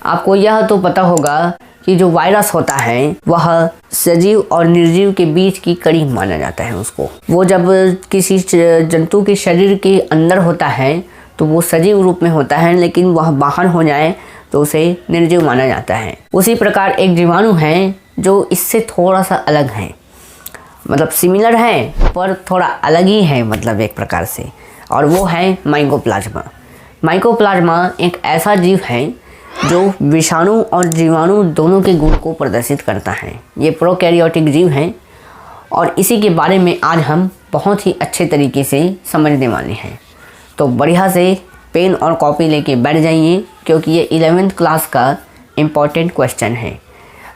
आपको यह तो पता होगा कि जो वायरस होता है वह सजीव और निर्जीव के बीच की कड़ी माना जाता है उसको। वो जब किसी जंतु के शरीर के अंदर होता है तो वो सजीव रूप में होता है, लेकिन वह बाहर हो जाए तो उसे निर्जीव माना जाता है। उसी प्रकार एक जीवाणु है जो इससे थोड़ा सा अलग है, मतलब सिमिलर है पर थोड़ा अलग ही है, मतलब एक प्रकार से, और वो है माइकोप्लाज्मा। माइकोप्लाज्मा एक ऐसा जीव है जो विषाणु और जीवाणु दोनों के गुण को प्रदर्शित करता है। ये प्रोकैरियोटिक जीव हैं और इसी के बारे में आज हम बहुत ही अच्छे तरीके से समझने वाले हैं। तो बढ़िया से पेन और कॉपी लेके बैठ जाइए, क्योंकि ये 11th क्लास का इम्पॉर्टेंट क्वेश्चन है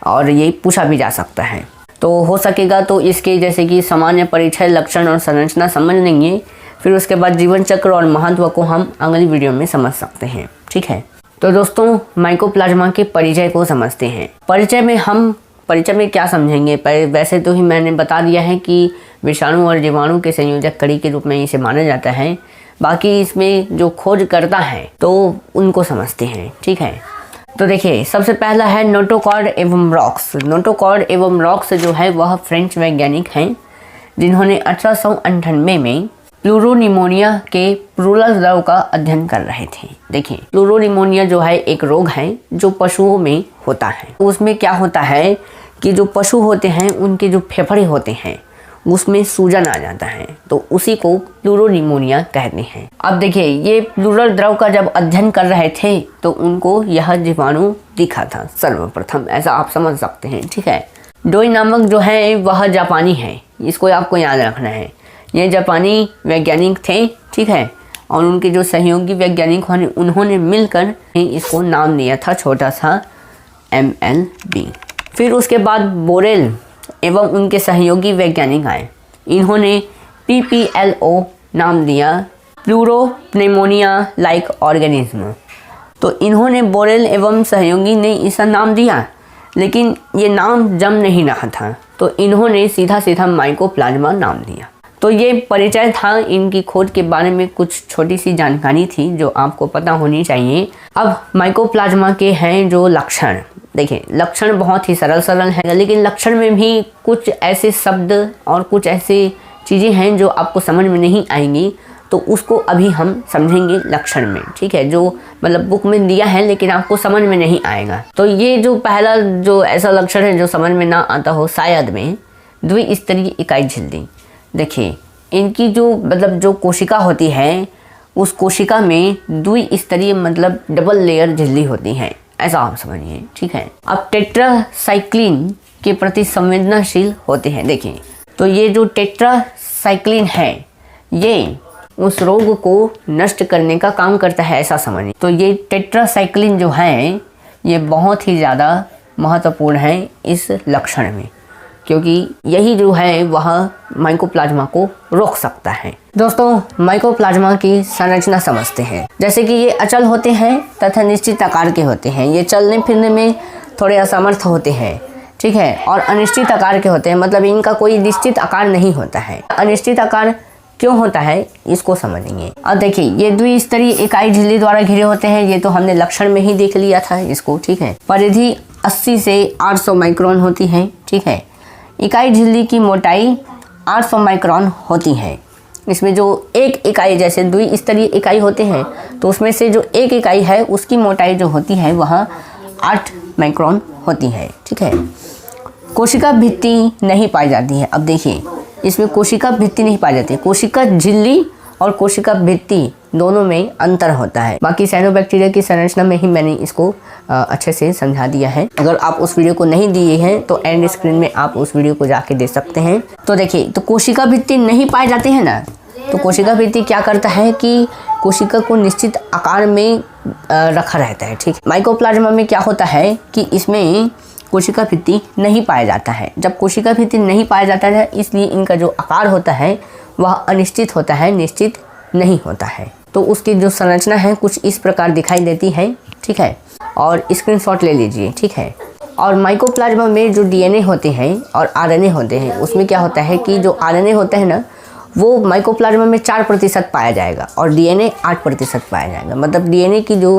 और ये पूछा भी जा सकता है। तो हो सकेगा तो इसके जैसे कि सामान्य परिचय, लक्षण और संरचना समझ लेंगे, फिर उसके बाद जीवन चक्र और महत्व को हम अगली वीडियो में समझ सकते हैं। ठीक है, तो दोस्तों माइकोप्लाज्मा के परिचय को समझते हैं। परिचय में क्या समझेंगे, वैसे तो ही मैंने बता दिया है कि विषाणु और जीवाणु के संयोजक कड़ी के रूप में इसे माना जाता है। बाकी इसमें जो खोज करता है तो उनको समझते हैं। ठीक है, तो देखिए सबसे पहला है नोटोकॉर्ड एवं रॉक्स। नोटोकॉर्ड एवं रॉक्स जो है वह फ्रेंच वैज्ञानिक हैं जिन्होंने 1898 में प्लूरोनिमोनिया के प्लूरल द्रव का अध्ययन कर रहे थे। देखिए प्लूरोनिमोनिया जो है एक रोग है जो पशुओं में होता है। उसमें क्या होता है कि जो पशु होते हैं उनके जो फेफड़े होते हैं उसमें सूजन आ जाता है, तो उसी को प्लूरोनिमोनिया कहते हैं। अब देखिए ये प्लूरल द्रव का जब अध्ययन कर रहे थे तो उनको यह जीवाणु दिखा था सर्वप्रथम, ऐसा आप समझ सकते हैं। ठीक है, डोई नामक जो है वह जापानी है, इसको आपको याद रखना है। ये जापानी वैज्ञानिक थे। ठीक है, और उनके जो सहयोगी वैज्ञानिक उन्होंने मिलकर इसको नाम दिया था छोटा सा MLB। फिर उसके बाद बोरेल एवं उनके सहयोगी वैज्ञानिक आए, इन्होंने PPLO नाम दिया, प्लूरोपनेमोनिया लाइक ऑर्गेनिज्म। तो इन्होंने बोरेल एवं सहयोगी ने इसका नाम दिया, लेकिन ये नाम जम नहीं रहा था, तो इन्होंने सीधा माइकोप्लाज्मा नाम दिया। तो ये परिचय था, इनकी खोज के बारे में कुछ छोटी सी जानकारी थी जो आपको पता होनी चाहिए। अब माइकोप्लाज्मा के हैं जो लक्षण, देखिए लक्षण बहुत ही सरल है, लेकिन लक्षण में भी कुछ ऐसे शब्द और कुछ ऐसे चीज़ें हैं जो आपको समझ में नहीं आएंगी, तो उसको अभी हम समझेंगे लक्षण में। ठीक है, जो मतलब बुक में दिया है लेकिन आपको समझ में नहीं आएगा। तो ये जो पहला जो ऐसा लक्षण है जो समझ में ना आता हो शायद में, द्विस्तरीय इकाई झिल्ली। देखिए इनकी जो मतलब जो कोशिका होती है उस कोशिका में द्विस्तरीय मतलब डबल लेयर झिल्ली होती है, ऐसा आप समझिए। ठीक है, अब टेट्रासाइक्लिन के प्रति संवेदनशील होते हैं। देखिए तो ये जो टेट्रासाइक्लिन है ये उस रोग को नष्ट करने का काम करता है, ऐसा समझिए। तो ये टेट्रासाइक्लिन जो है ये बहुत ही ज़्यादा महत्वपूर्ण है इस लक्षण में, क्योंकि यही जो है वह माइकोप्लाज्मा को रोक सकता है। दोस्तों माइकोप्लाज्मा की संरचना समझते हैं। जैसे कि ये अचल होते हैं तथा निश्चित आकार के होते हैं, ये चलने फिरने में थोड़े असमर्थ होते हैं। ठीक है, और अनिश्चित आकार के होते हैं, मतलब इनका कोई निश्चित आकार नहीं होता है। अनिश्चित आकार क्यों होता है इसको समझेंगे। अब देखिए ये द्विस्तरीय इकाई झिल्ली द्वारा घिरे होते हैं, ये तो हमने लक्षण में ही देख लिया था इसको। ठीक है, परिधि 80 से 800 माइक्रोन होती है। ठीक है, इकाई झिल्ली की मोटाई 800 माइक्रोन होती है। इसमें जो एक इकाई जैसे द्विस्तरीय इकाई होते हैं तो उसमें से जो एक इकाई है उसकी मोटाई जो होती है वह 8 माइक्रोन होती है। ठीक है, कोशिका भित्ति नहीं पाई जाती है। अब देखिए इसमें कोशिका भित्ति नहीं पाई जाती है, कोशिका झिल्ली और कोशिका भित्ति दोनों में अंतर होता है। बाकी साइनोबैक्टीरिया की संरचना में ही मैंने इसको अच्छे से समझा दिया है। अगर आप उस वीडियो को नहीं दिए हैं तो एंड स्क्रीन में आप उस वीडियो को जाके देख सकते हैं। तो देखिए तो कोशिका भित्ति नहीं पाए जाते हैं ना, तो कोशिका भित्ति क्या करता है कि कोशिका को निश्चित आकार में रखा रहता है। ठीक, माइकोप्लाज्मा में क्या होता है कि इसमें कोशिका भित्ति नहीं पाया जाता है। जब कोशिका भित्ति नहीं पाया जाता है इसलिए इनका जो आकार होता है वह अनिश्चित होता है, निश्चित नहीं होता है। तो उसकी जो संरचना है कुछ इस प्रकार दिखाई देती है। ठीक है, और स्क्रीनशॉट ले लीजिए। ठीक है, और माइकोप्लाज्मा में जो DNA होते हैं और RNA होते हैं उसमें क्या होता है कि जो RNA होते हैं ना वो माइकोप्लाज्मा में 4% पाया जाएगा और डीएनए 8% पाया जाएगा। मतलब डीएनए की जो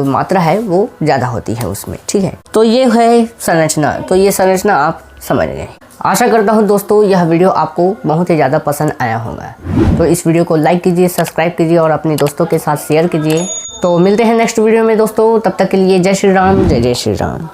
मात्रा है वो ज़्यादा होती है उसमें, ठीक है। तो ये है संरचना, तो ये संरचना आप समझ गए। आशा करता हूँ दोस्तों यह वीडियो आपको बहुत ही ज़्यादा पसंद आया होगा। तो इस वीडियो को लाइक कीजिए, सब्सक्राइब कीजिए और अपने दोस्तों के साथ शेयर कीजिए। तो मिलते हैं नेक्स्ट वीडियो में दोस्तों, तब तक के लिए जय श्री राम, जय जय श्री राम।